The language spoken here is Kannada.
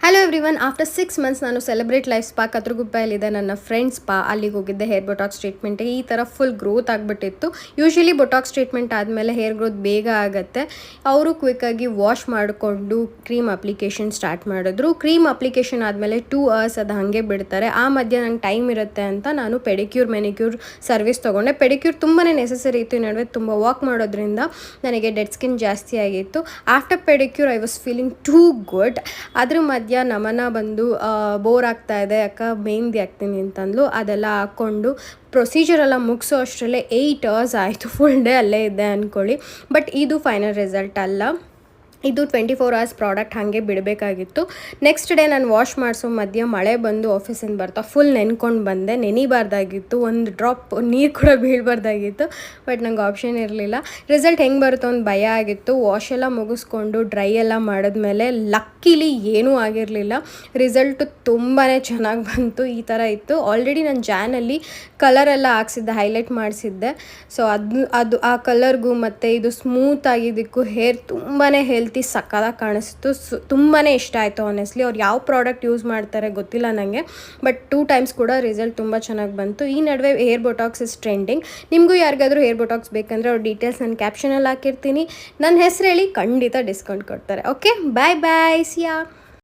ಹಲೋ ಎವ್ರಿವನ್, ಆಫ್ಟರ್ 6 ಮಂತ್ಸ್ ನಾನು ಸೆಲೆಬ್ರೇಟ್ ಲೈಫ್ ಸ್ಪಾ ಕತ್ರಗುಪ್ಪೆಯಲ್ಲಿದೆ ನನ್ನ ಫ್ರೆಂಡ್ಸ್ ಸ್ಪಾ. ಅಲ್ಲಿಗೆ ಹೋಗಿದ್ದೆ ಹೇರ್ ಬೊಟಾಕ್ಸ್ ಟ್ರೀಟ್ಮೆಂಟಿಗೆ. ಈ ಥರ ಫುಲ್ ಗ್ರೋತ್ ಆಗಿಬಿಟ್ಟಿತ್ತು. ಯೂಶ್ವಲಿ ಬೊಟಾಕ್ಸ್ ಟ್ರೀಟ್ಮೆಂಟ್ ಆದಮೇಲೆ ಹೇರ್ ಗ್ರೋತ್ ಬೇಗ ಆಗುತ್ತೆ. ಅವರು ಕ್ವಿಕ್ಕಾಗಿ ವಾಶ್ ಮಾಡಿಕೊಂಡು ಕ್ರೀಮ್ ಅಪ್ಲಿಕೇಶನ್ ಸ್ಟಾರ್ಟ್ ಮಾಡಿದ್ರು. ಕ್ರೀಮ್ ಅಪ್ಲಿಕೇಶನ್ ಆದಮೇಲೆ 2 ಅವರ್ಸ್ ಅದು ಹಾಗೆ ಬಿಡ್ತಾರೆ. ಆ ಮಧ್ಯೆ ನಂಗೆ ಟೈಮ್ ಇರುತ್ತೆ ಅಂತ ನಾನು ಪೆಡಿಕ್ಯೂರ್ ಮೆನಿಕ್ಯೂರ್ ಸರ್ವಿಸ್ ತೊಗೊಂಡೆ. ಪೆಡಿಕ್ಯೂರ್ ತುಂಬಾ ನೆಸೆಸರಿ ಇತ್ತು. ಈ ನಡುವೆ ತುಂಬ ವಾಕ್ ಮಾಡೋದ್ರಿಂದ ನನಗೆ ಡೆಡ್ ಸ್ಕಿನ್ ಜಾಸ್ತಿ ಆಗಿತ್ತು. After pedicure I was feeling too good. ಅದ್ರ ಮಧ್ಯೆ ನಮನ ಬಂದು ಬೋರ್ ಆಗ್ತಾ ಇದೆ, ಅಕ್ಕ ಮೆಹಂದಿ ಹಾಕ್ತೀನಿ ಅಂತಂದ್ಲು. ಅದೆಲ್ಲ ಹಾಕ್ಕೊಂಡು ಪ್ರೊಸೀಜರೆಲ್ಲ ಮುಗಿಸೋ ಅಷ್ಟರಲ್ಲೇ 8 ಅವರ್ಸ್ ಆಯಿತು. ಫುಲ್ ಡೇ ಅಲ್ಲೇ ಇದ್ದೆ ಅಂದ್ಕೊಳ್ಳಿ. ಬಟ್ ಇದು ಫೈನಲ್ ರಿಸಲ್ಟ್ ಅಲ್ಲ, ಇದು 24 ಅವರ್ಸ್ ಪ್ರಾಡಕ್ಟ್ ಹಾಗೆ ಬಿಡಬೇಕಾಗಿತ್ತು. ನೆಕ್ಸ್ಟ್ ಡೇ ನಾನು ವಾಶ್ ಮಾಡಿಸೋ ಮಧ್ಯೆ ಮಳೆ ಬಂದು ಆಫೀಸಿಂದ ಬರ್ತಾ ಫುಲ್ ನೆನ್ಕೊಂಡು ಬಂದೆ. ನೆನಿಬಾರ್ದಾಗಿತ್ತು, ಒಂದು ಡ್ರಾಪ್ ನೀರು ಕೂಡ ಬೀಳಬಾರ್ದಾಗಿತ್ತು. ಬಟ್ ನಂಗೆ ಆಪ್ಷನ್ ಇರಲಿಲ್ಲ. ರಿಸಲ್ಟ್ ಹೆಂಗೆ ಬರುತ್ತೋ ಒಂದು ಭಯ ಆಗಿತ್ತು. ವಾಶ್ ಎಲ್ಲ ಮುಗಿಸ್ಕೊಂಡು ಡ್ರೈ ಎಲ್ಲ ಮಾಡಿದ್ಮೇಲೆ ಲಕ್ಕಿಲಿ ಏನೂ ಆಗಿರಲಿಲ್ಲ. ರಿಸಲ್ಟು ತುಂಬಾ ಚೆನ್ನಾಗಿ ಬಂತು. ಈ ಥರ ಇತ್ತು. ಆಲ್ರೆಡಿ ನಾನು ಜಾನಲ್ಲಿ ಕಲರೆಲ್ಲ ಹಾಕ್ಸಿದ್ದೆ, ಹೈಲೈಟ್ ಮಾಡಿಸಿದ್ದೆ. ಸೊ ಅದು ಆ ಕಲರ್ಗೂ ಮತ್ತು ಇದು ಸ್ಮೂತ್ ಆಗಿದ್ದಕ್ಕೂ ಹೇರ್ ತುಂಬಾ ಹೆಲ್ತ್ ಸಕ್ಕದಾಗಿ ಕಾಣಿಸ್ತು. ತುಂಬಾ ಇಷ್ಟ ಆಯಿತು. ಆನೆಸ್ಟ್ಲಿ ಅವ್ರು ಯಾವ ಪ್ರಾಡಕ್ಟ್ ಯೂಸ್ ಮಾಡ್ತಾರೆ ಗೊತ್ತಿಲ್ಲ ನನಗೆ, ಬಟ್ 2 ಟೈಮ್ಸ್ ಕೂಡ ರಿಸಲ್ಟ್ ತುಂಬ ಚೆನ್ನಾಗಿ ಬಂತು. ಈ ನಡುವೆ ಹೇರ್ ಬೊಟಾಕ್ಸ್ ಇಸ್ ಟ್ರೆಂಡಿಂಗ್. ನಿಮಗೂ ಯಾರಿಗಾದರೂ ಹೇರ್ ಬೊಟಾಕ್ಸ್ ಬೇಕಂದರೆ ಅವ್ರ ಡೀಟೇಲ್ಸ್ ನಾನು ಕ್ಯಾಪ್ಷನಲ್ಲಿ ಹಾಕಿರ್ತೀನಿ. ನನ್ನ ಹೆಸರು ಹೇಳಿ, ಖಂಡಿತ ಡಿಸ್ಕೌಂಟ್ ಕೊಡ್ತಾರೆ. ಓಕೆ, ಬಾಯ್ ಬಾಯ್, ಸಿಯಾ.